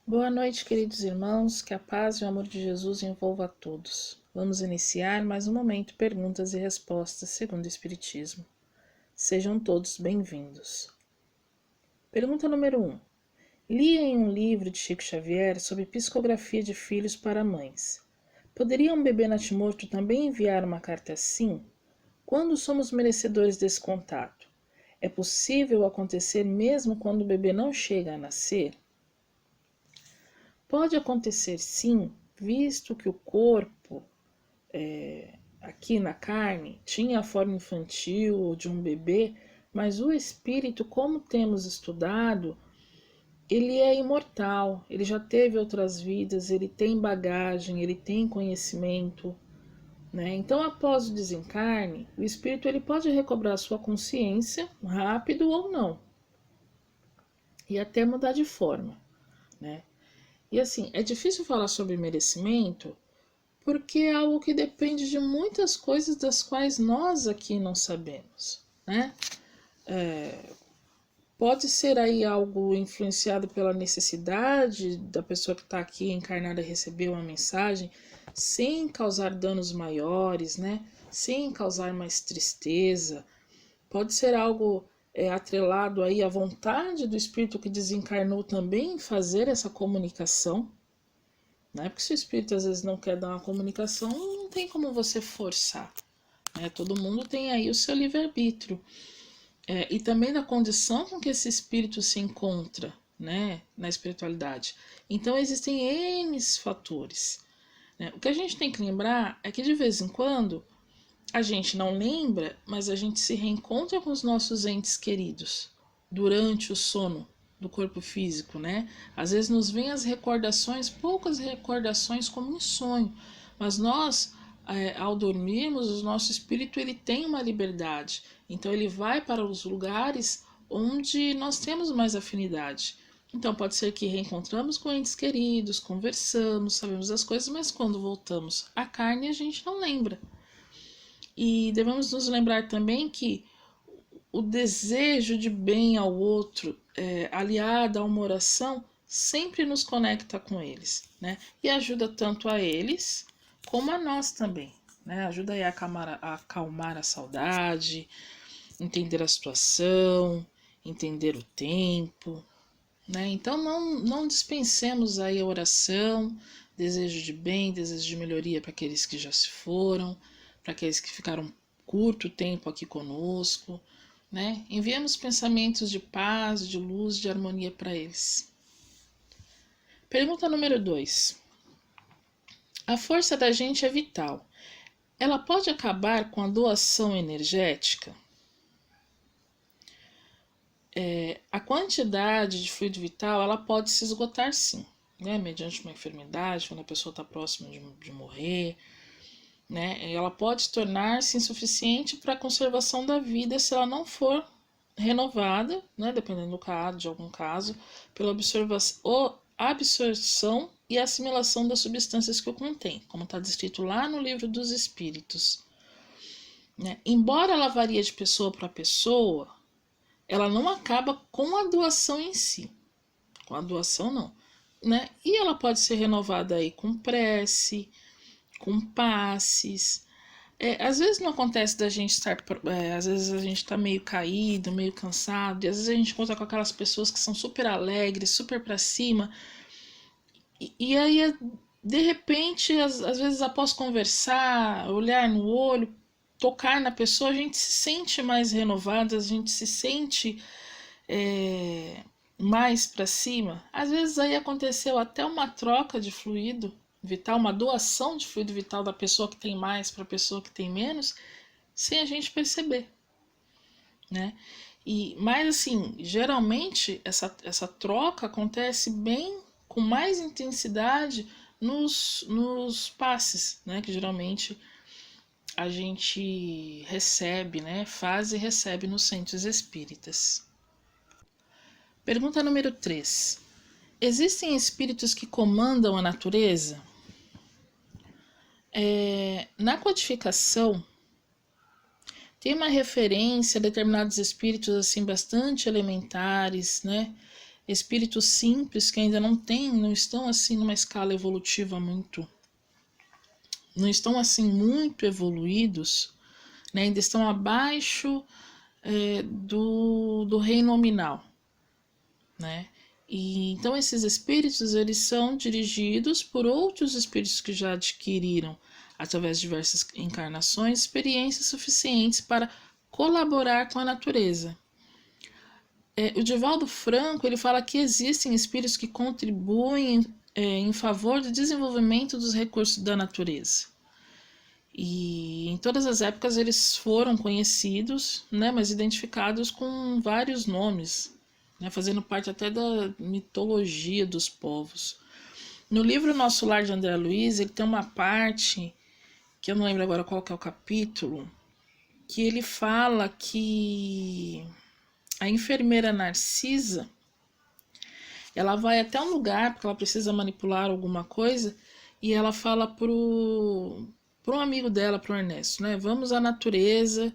Boa noite, queridos irmãos, que a paz e o amor de Jesus envolva a todos. Vamos iniciar mais um momento perguntas e respostas segundo o Espiritismo. Sejam todos bem-vindos. Pergunta número 1. Li em um livro de Chico Xavier sobre psicografia de filhos para mães. Poderia um bebê natimorto também enviar uma carta assim? Quando somos merecedores desse contato? É possível acontecer mesmo quando o bebê não chega a nascer? Pode acontecer sim, visto que o corpo, aqui na carne, tinha a forma infantil de um bebê, mas o espírito, como temos estudado, ele é imortal, ele já teve outras vidas, ele tem bagagem, ele tem conhecimento, né? Então, após o desencarne, o espírito ele pode recobrar sua consciência, rápido ou não, e até mudar de forma, né? E assim, é difícil falar sobre merecimento, porque é algo que depende de muitas coisas das quais nós aqui não sabemos, né? Pode ser aí algo influenciado pela necessidade da pessoa que está aqui encarnada receber uma mensagem sem causar danos maiores, né? Sem causar mais tristeza. Pode ser algo atrelado aí à vontade do espírito que desencarnou também em fazer essa comunicação, né? Porque se o espírito às vezes não quer dar uma comunicação, não tem como você forçar, né? Todo mundo tem aí o seu livre-arbítrio. E também da condição com que esse espírito se encontra, né, na espiritualidade. Então existem N fatores, né? O que a gente tem que lembrar é que de vez em quando a gente não lembra, mas a gente se reencontra com os nossos entes queridos durante o sono do corpo físico, né? Às vezes nos vêm as recordações, poucas recordações como um sonho, mas nós, ao dormirmos, o nosso espírito ele tem uma liberdade, então ele vai para os lugares onde nós temos mais afinidade. Então pode ser que reencontramos com entes queridos, conversamos, sabemos as coisas, mas quando voltamos à carne a gente não lembra. E devemos nos lembrar também que o desejo de bem ao outro, aliado a uma oração, sempre nos conecta com eles, né? E ajuda tanto a eles como a nós também, né? Ajuda aí a acalmar a saudade, entender a situação, entender o tempo, né? Então não dispensemos aí a oração, desejo de bem, desejo de melhoria para aqueles que já se foram, para aqueles que ficaram curto tempo aqui conosco, né? Enviemos pensamentos de paz, de luz, de harmonia para eles. Pergunta número 2. A força da gente é vital. Ela pode acabar com a doação energética? A quantidade de fluido vital ela pode se esgotar sim, né? Mediante uma enfermidade, quando a pessoa está próxima de morrer, né? Ela pode tornar-se insuficiente para a conservação da vida se ela não for renovada, né? Dependendo do caso, de algum caso, pela absorção e assimilação das substâncias que o contém, como está descrito lá no Livro dos Espíritos, né? Embora ela varie de pessoa para pessoa, ela não acaba com a doação em si. Com a doação, não. Né? E ela pode ser renovada aí com prece, com passes. Às vezes não acontece da gente estar. Às vezes a gente está meio caído, meio cansado, e às vezes a gente encontra com aquelas pessoas que são super alegres, super pra cima. E aí, de repente, às vezes após conversar, olhar no olho, tocar na pessoa, a gente se sente mais renovado, a gente se sente mais para cima. Às vezes aí aconteceu até uma troca de fluido vital, uma doação de fluido vital da pessoa que tem mais para a pessoa que tem menos, sem a gente perceber, né? Mas assim, geralmente essa troca acontece bem com mais intensidade nos passes, né? Que geralmente a gente recebe, né? Faz e recebe nos centros espíritas. Pergunta número 3. Existem espíritos que comandam a natureza? Na codificação, tem uma referência a determinados espíritos assim bastante elementares, né? espíritos simples que ainda não estão assim numa escala evolutiva não estão assim muito evoluídos, né? Ainda estão abaixo do rei nominal, né? E então esses espíritos, eles são dirigidos por outros espíritos que já adquiriram, através de diversas encarnações, experiências suficientes para colaborar com a natureza. O Divaldo Franco, ele fala que existem espíritos que contribuem em favor do desenvolvimento dos recursos da natureza. E em todas as épocas eles foram conhecidos, né, mas identificados com vários nomes, né, fazendo parte até da mitologia dos povos. No livro Nosso Lar, de André Luiz, ele tem uma parte, que eu não lembro agora qual que é o capítulo, que ele fala que a enfermeira Narcisa, ela vai até um lugar, porque ela precisa manipular alguma coisa, e ela fala pro um amigo dela, pro Ernesto, né? Vamos à natureza,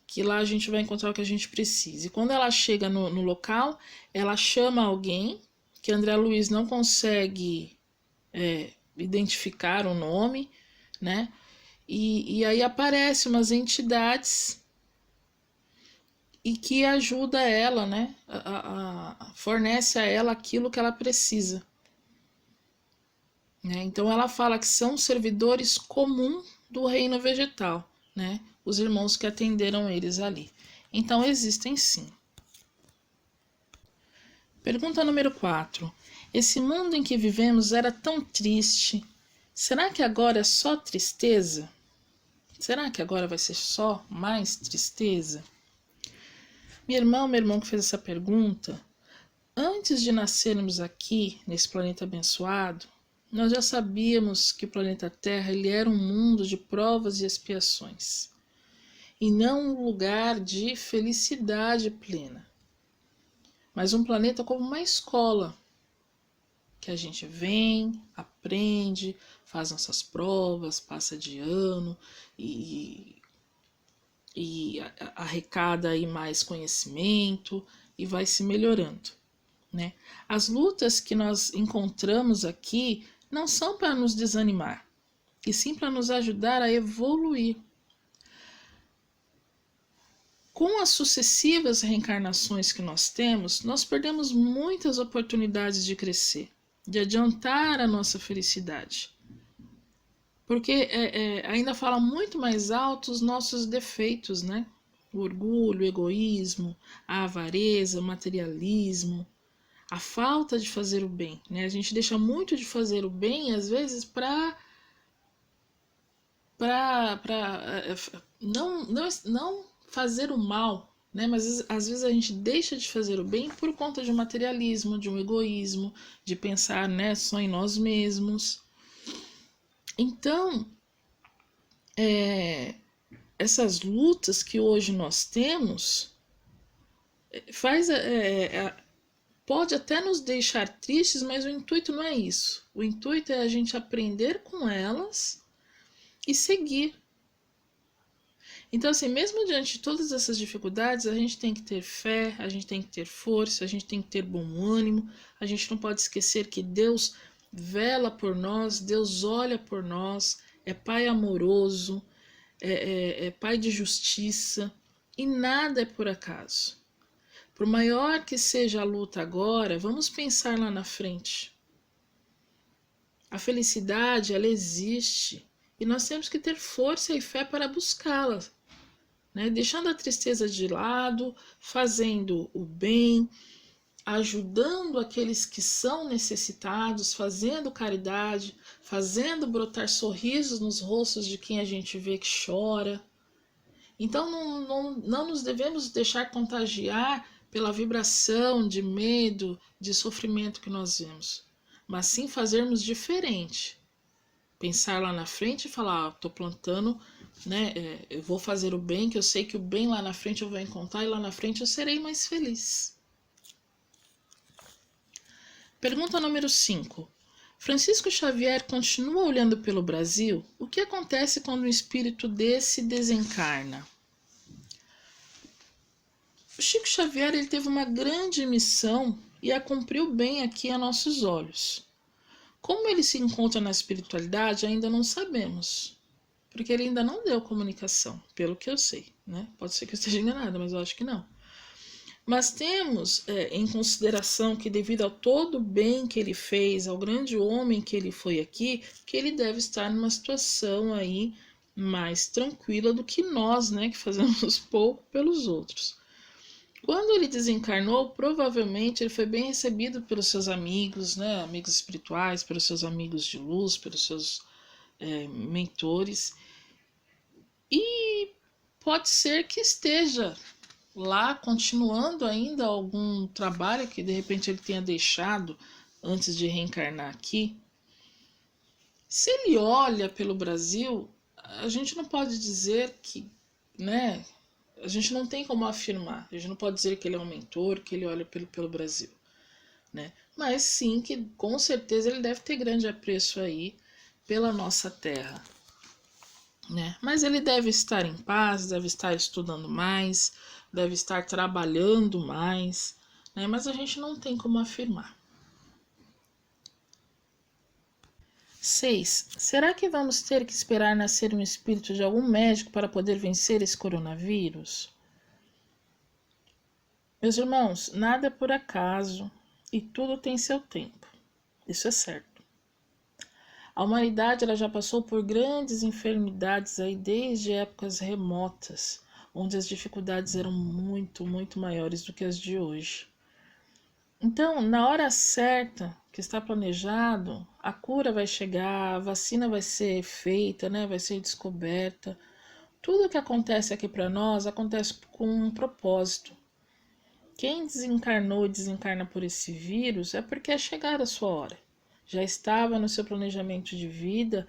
que lá a gente vai encontrar o que a gente precisa. E quando ela chega no local, ela chama alguém, que André Luiz não consegue identificar o nome, né? E aí aparecem umas entidades e que ajuda ela, né? Fornece a ela aquilo que ela precisa. Né? Então ela fala que são servidores comuns do reino vegetal, né? Os irmãos que atenderam eles ali. Então existem sim. Pergunta número 4. Esse mundo em que vivemos era tão triste. Será que agora é só tristeza? Será que agora vai ser só mais tristeza? Meu irmão que fez essa pergunta, antes de nascermos aqui, nesse planeta abençoado, nós já sabíamos que o planeta Terra ele era um mundo de provas e expiações, e não um lugar de felicidade plena, mas um planeta como uma escola, que a gente vem, aprende, faz nossas provas, passa de ano e arrecada aí mais conhecimento e vai se melhorando, né? As lutas que nós encontramos aqui não são para nos desanimar, e sim para nos ajudar a evoluir. Com as sucessivas reencarnações que nós temos, nós perdemos muitas oportunidades de crescer, de adiantar a nossa felicidade. Porque ainda fala muito mais alto os nossos defeitos, né? O orgulho, o egoísmo, a avareza, o materialismo, a falta de fazer o bem, né? A gente deixa muito de fazer o bem, às vezes, para não fazer o mal, né? Mas às vezes a gente deixa de fazer o bem por conta de um materialismo, de um egoísmo, de pensar, né, só em nós mesmos. Então, essas lutas que hoje nós temos pode até nos deixar tristes, mas o intuito não é isso. O intuito é a gente aprender com elas e seguir. Então, assim, mesmo diante de todas essas dificuldades, a gente tem que ter fé, a gente tem que ter força, a gente tem que ter bom ânimo, a gente não pode esquecer que Deus vela por nós, Deus olha por nós, é Pai amoroso, é Pai de justiça, e nada é por acaso. Por maior que seja a luta agora, vamos pensar lá na frente. A felicidade, ela existe, e nós temos que ter força e fé para buscá-la, né? Deixando a tristeza de lado, fazendo o bem, ajudando aqueles que são necessitados, fazendo caridade, fazendo brotar sorrisos nos rostos de quem a gente vê que chora. Então não nos devemos deixar contagiar pela vibração de medo, de sofrimento que nós vemos, mas sim fazermos diferente. Pensar lá na frente e falar, estou plantando, né? Eu vou fazer o bem, que eu sei que o bem lá na frente eu vou encontrar e lá na frente eu serei mais feliz. Pergunta número 5. Francisco Xavier continua olhando pelo Brasil? O que acontece quando um espírito desse desencarna? O Chico Xavier ele teve uma grande missão e a cumpriu bem aqui a nossos olhos. Como ele se encontra na espiritualidade, ainda não sabemos, porque ele ainda não deu comunicação, pelo que eu sei, né? Pode ser que eu esteja enganada, mas eu acho que não. Mas temos em consideração que, devido ao todo o bem que ele fez, ao grande homem que ele foi aqui, que ele deve estar numa situação aí mais tranquila do que nós, né, que fazemos pouco pelos outros. Quando ele desencarnou, provavelmente ele foi bem recebido pelos seus amigos, né, amigos espirituais, pelos seus amigos de luz, pelos seus mentores, e pode ser que esteja lá continuando ainda algum trabalho que de repente ele tenha deixado antes de reencarnar aqui. Se ele olha pelo Brasil, a gente não pode dizer que, né, a gente não tem como afirmar, a gente não pode dizer que ele é um mentor, que ele olha pelo Brasil, né? Mas sim que com certeza ele deve ter grande apreço aí pela nossa terra, né? Mas ele deve estar em paz, deve estar estudando mais, deve estar trabalhando mais, né? Mas a gente não tem como afirmar. 6. Será que vamos ter que esperar nascer um espírito de algum médico para poder vencer esse coronavírus? Meus irmãos, nada é por acaso e tudo tem seu tempo. Isso é certo. A humanidade ela já passou por grandes enfermidades aí desde épocas remotas, onde as dificuldades eram muito, muito maiores do que as de hoje. Então, na hora certa, que está planejado, a cura vai chegar, a vacina vai ser feita, né, vai ser descoberta. Tudo que acontece aqui para nós acontece com um propósito. Quem desencarnou e desencarna por esse vírus é porque é chegada a sua hora. Já estava no seu planejamento de vida,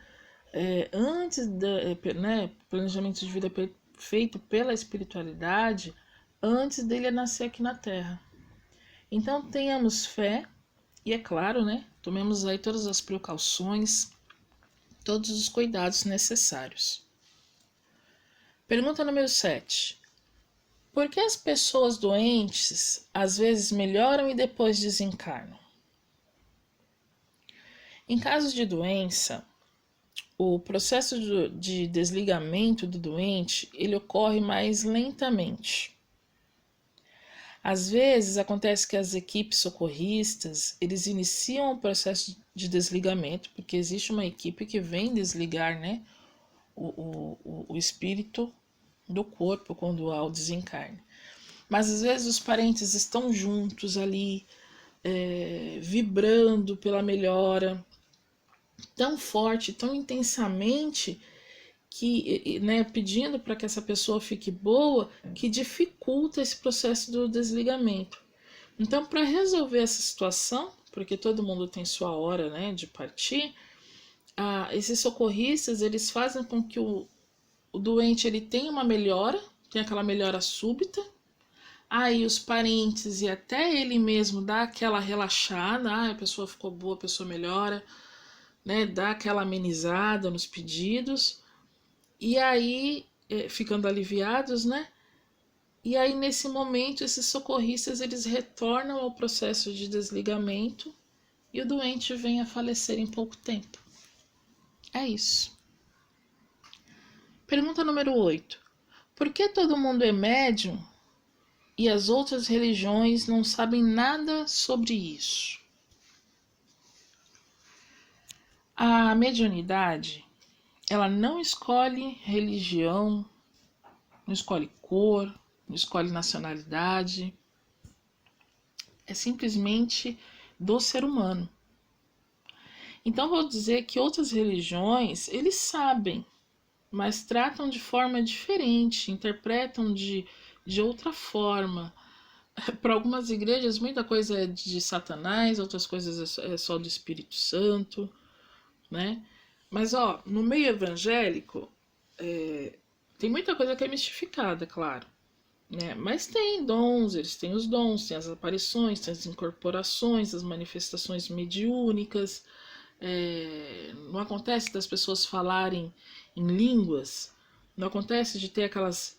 antes né, planejamento de vida feito pela espiritualidade, antes dele nascer aqui na Terra. Então tenhamos fé e, é claro, né, tomemos aí todas as precauções, todos os cuidados necessários. Pergunta número 7. Por que as pessoas doentes às vezes melhoram e depois desencarnam? Em casos de doença, o processo de desligamento do doente ele ocorre mais lentamente. Às vezes acontece que as equipes socorristas eles iniciam o processo de desligamento, porque existe uma equipe que vem desligar, né, o espírito do corpo quando há o desencarne. Mas às vezes os parentes estão juntos ali, vibrando pela melhora, tão forte, tão intensamente, que, né, pedindo para que essa pessoa fique boa, que dificulta esse processo do desligamento. Então, para resolver essa situação, porque todo mundo tem sua hora, né, de partir, esses socorristas eles fazem com que o doente ele tenha uma melhora, tem aquela melhora súbita. Aí os parentes e até ele mesmo dá aquela relaxada, a pessoa ficou boa, a pessoa melhora, né, dá aquela amenizada nos pedidos. E aí, ficando aliviados, né? E aí, nesse momento, esses socorristas, eles retornam ao processo de desligamento e o doente vem a falecer em pouco tempo. É isso. Pergunta número 8. Por que todo mundo é médium e as outras religiões não sabem nada sobre isso? A mediunidade ela não escolhe religião, não escolhe cor, não escolhe nacionalidade. É simplesmente do ser humano. Então vou dizer que outras religiões, eles sabem, mas tratam de forma diferente, interpretam de outra forma. Para algumas igrejas, muita coisa é de Satanás, outras coisas é só do Espírito Santo, né? Mas, no meio evangélico, tem muita coisa que é mistificada, claro, né? Mas tem dons, eles têm os dons, tem as aparições, tem as incorporações, as manifestações mediúnicas. Não acontece das pessoas falarem em línguas, não acontece de ter aquelas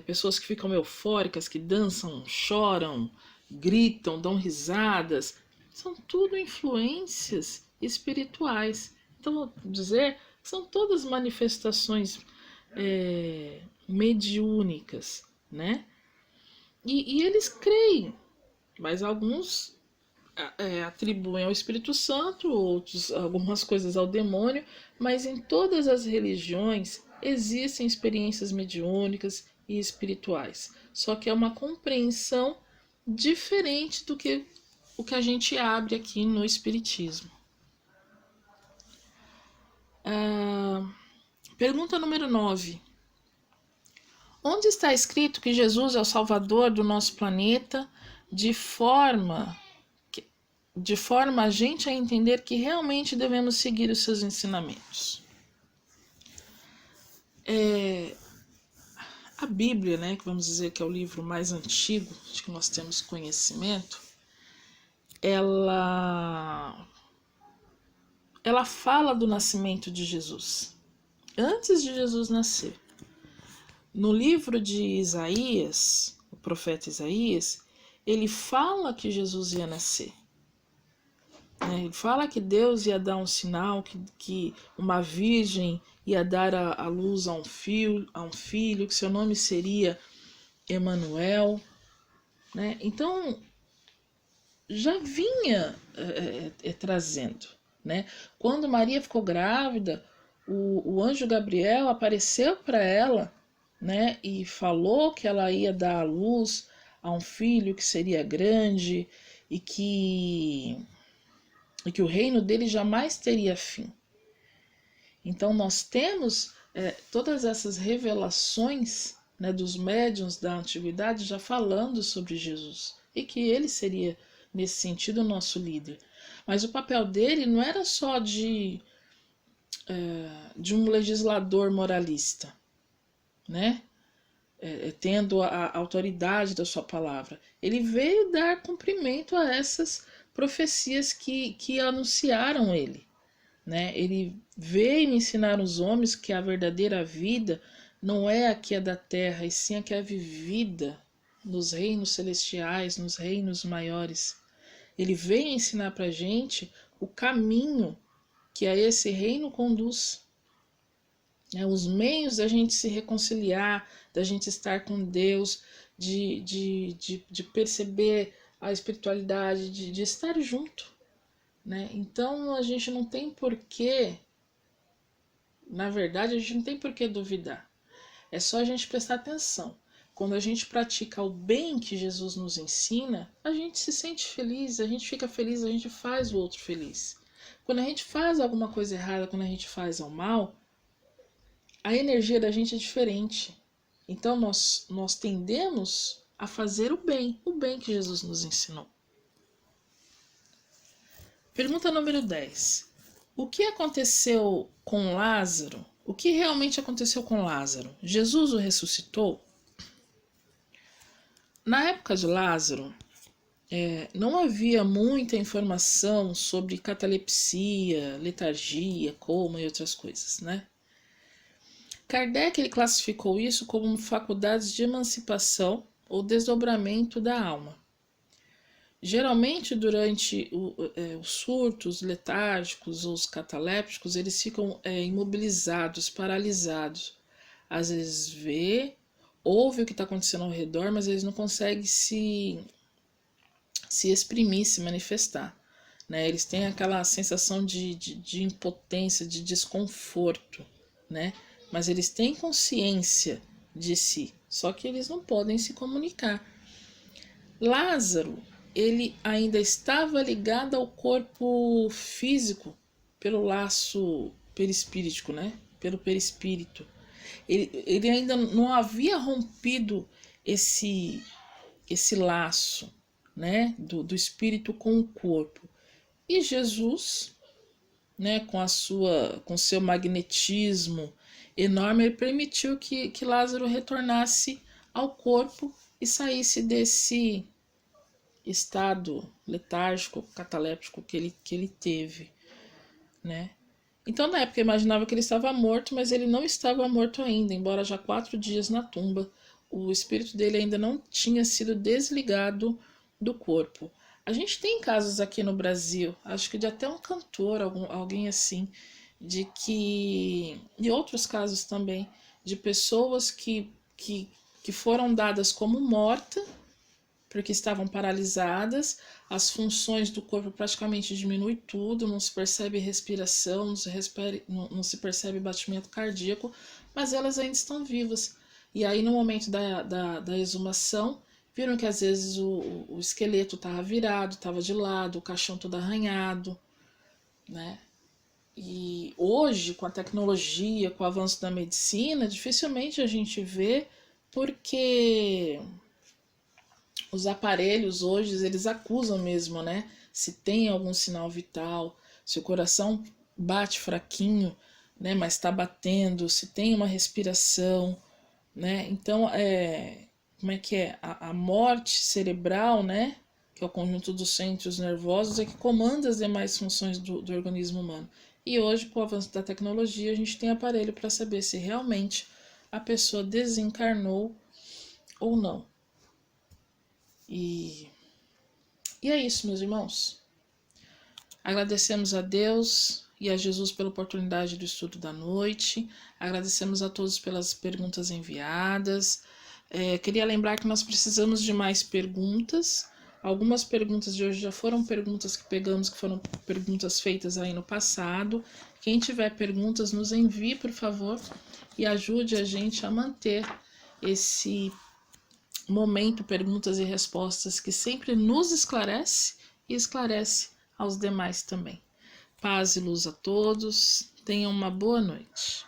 pessoas que ficam eufóricas, que dançam, choram, gritam, dão risadas, são tudo influências espirituais. Então, vou dizer que são todas manifestações mediúnicas, né? E eles creem, mas alguns atribuem ao Espírito Santo, outros algumas coisas ao demônio, mas em todas as religiões existem experiências mediúnicas e espirituais. Só que é uma compreensão diferente do que o que a gente abre aqui no Espiritismo. Pergunta número 9. Onde está escrito que Jesus é o Salvador do nosso planeta de forma a gente a entender que realmente devemos seguir os seus ensinamentos? A Bíblia, né, que vamos dizer que é o livro mais antigo de que nós temos conhecimento, ela fala do nascimento de Jesus, antes de Jesus nascer. No livro de Isaías, o profeta Isaías, ele fala que Jesus ia nascer. Ele fala que Deus ia dar um sinal, que uma virgem ia dar a luz a um filho, que seu nome seria Emanuel. Né? Então, já vinha trazendo. Né? Quando Maria ficou grávida, o anjo Gabriel apareceu para ela, né, e falou que ela ia dar à luz a um filho que seria grande e que o reino dele jamais teria fim. Então nós temos todas essas revelações, né, dos médiuns da antiguidade já falando sobre Jesus e que ele seria, nesse sentido, o nosso líder. Mas o papel dele não era só de um legislador moralista, né? Tendo a autoridade da sua palavra. Ele veio dar cumprimento a essas profecias que anunciaram ele. Né? Ele veio ensinar os homens que a verdadeira vida não é a que é da terra, e sim a que é vivida nos reinos celestiais, nos reinos maiores. Ele veio ensinar para a gente o caminho que a esse reino conduz. Os meios da gente se reconciliar, da gente estar com Deus, de perceber a espiritualidade, de estar junto. Né? Então a gente não tem porquê, na verdade, a gente não tem porquê duvidar. É só a gente prestar atenção. Quando a gente pratica o bem que Jesus nos ensina, a gente se sente feliz, a gente fica feliz, a gente faz o outro feliz. Quando a gente faz alguma coisa errada, quando a gente faz ao mal, a energia da gente é diferente. Então nós tendemos a fazer o bem que Jesus nos ensinou. Pergunta número 10. O que aconteceu com Lázaro? O que realmente aconteceu com Lázaro? Jesus o ressuscitou? Na época de Lázaro, não havia muita informação sobre catalepsia, letargia, coma e outras coisas, né? Kardec ele classificou isso como faculdades de emancipação ou desdobramento da alma. Geralmente, durante os surtos letárgicos ou os catalépticos, eles ficam imobilizados, paralisados. Às vezes ouve o que está acontecendo ao redor, mas eles não conseguem se exprimir, se manifestar. Né? Eles têm aquela sensação de impotência, de desconforto, né? Mas eles têm consciência de si, só que eles não podem se comunicar. Lázaro, ele ainda estava ligado ao corpo físico pelo laço perispíritico, né? Pelo perispírito. Ele ainda não havia rompido esse laço, né? Do espírito com o corpo. E Jesus, né? Com seu magnetismo enorme, ele permitiu que Lázaro retornasse ao corpo e saísse desse estado letárgico, cataléptico que ele teve, né? Então, na época, eu imaginava que ele estava morto, mas ele não estava morto ainda, embora já 4 dias na tumba, o espírito dele ainda não tinha sido desligado do corpo. A gente tem casos aqui no Brasil, acho que de até um cantor, alguém assim, de que. E outros casos também, de pessoas que foram dadas como morta, porque estavam paralisadas, as funções do corpo praticamente diminuem tudo, não se percebe respiração, não se percebe batimento cardíaco, mas elas ainda estão vivas. E aí, no momento da exumação, viram que às vezes o esqueleto estava virado, estava de lado, o caixão todo arranhado, né? E hoje, com a tecnologia, com o avanço da medicina, dificilmente a gente vê, porque os aparelhos hoje, eles acusam mesmo, né? Se tem algum sinal vital, se o coração bate fraquinho, né? Mas está batendo, se tem uma respiração, né? Então, como é que é? A morte cerebral, né? Que é o conjunto dos centros nervosos, é que comanda as demais funções do organismo humano. E hoje, com o avanço da tecnologia, a gente tem aparelho para saber se realmente a pessoa desencarnou ou não. E é isso, meus irmãos. Agradecemos a Deus e a Jesus pela oportunidade do estudo da noite. Agradecemos a todos pelas perguntas enviadas. Queria lembrar que nós precisamos de mais perguntas. Algumas perguntas de hoje já foram perguntas que pegamos, que foram perguntas feitas aí no passado. Quem tiver perguntas, nos envie, por favor, e ajude a gente a manter esse momento perguntas e respostas que sempre nos esclarece e esclarece aos demais também. Paz e luz a todos. Tenham uma boa noite.